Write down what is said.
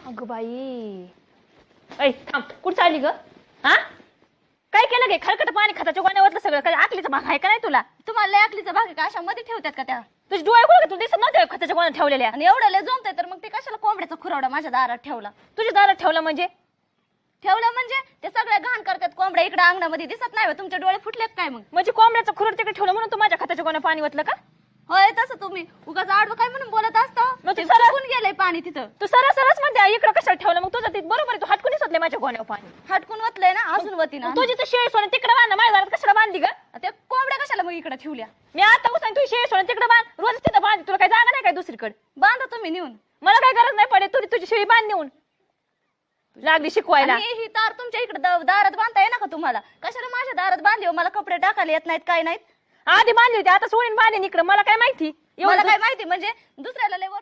अगं बाई ऐ थांब कुठं चालली ग हा काय केलं गे खरकट पाणी खताच्या गोण्यावरलं सगळं काय आकलीचा भाग आहे का नाही तुला तुम्हाला लय आकलीचा भाग आहे का अशा मध्ये ठेवतात का त्या तुझे डोळे कुठे तू दिसत नव्हते खताच्या गोण्यात ठेवलेल्या आणि एवढं लय जमतंय तर मग ते कशाला कोंबड्याचा खुरावडा माझ्या दारात ठेवला तुझ्या दारात ठेवला म्हणजे म्हणजे ते सगळ्या घाण करतात कोंबड्या इकडे अंगणामध्ये दिसत नाही तुमचे डोळे फुटले काय मग म्हणजे कोंबड्याचं खुरड तिकडे ठेवलं म्हणून तू माझ्या खताच्या गोण्यात पाणी ओतलं का होय तसं तुम्ही उगाच आडवं काय म्हणून बोलत असता मग ते तू सरळ- सुकून गेलंय पाणी तिथं तू सरस म्हणते इकडे कशाला ठेवलं मग तुझं ते बरोबर आहे तू हटकून ओतले माझ्या गोण्यावर पाणी हटकून वतलंय ना अजून वती ना तुझी तर शेळी सोनं तिकडे बांध माझ्या दारात कशाला बांधली ग ते कोंबड्या कशाला मग इकडे ठेवल्या मी आता उसाने तुझी शेळी सोनं तिकडे बांध रोज तिथं बांध तुला काय जागा नाही काय दुसरीकडे बांधा तुम्ही नेऊन मला काय गरज नाही पडे तुझी शेळी बांध नेऊन लागली शिकवायला आणि ही तार तुमच्या इकडे दारात बांधता येणार का तुम्हाला कशाला माझ्या दारात बांधली हो? मला कपडे टाकायला येत नाहीत काय नाहीत आधी बांधली होती आता सोडून बांधेन इकडे मला काय माहिती मला काय माहिती म्हणजे दुसऱ्याला लय वर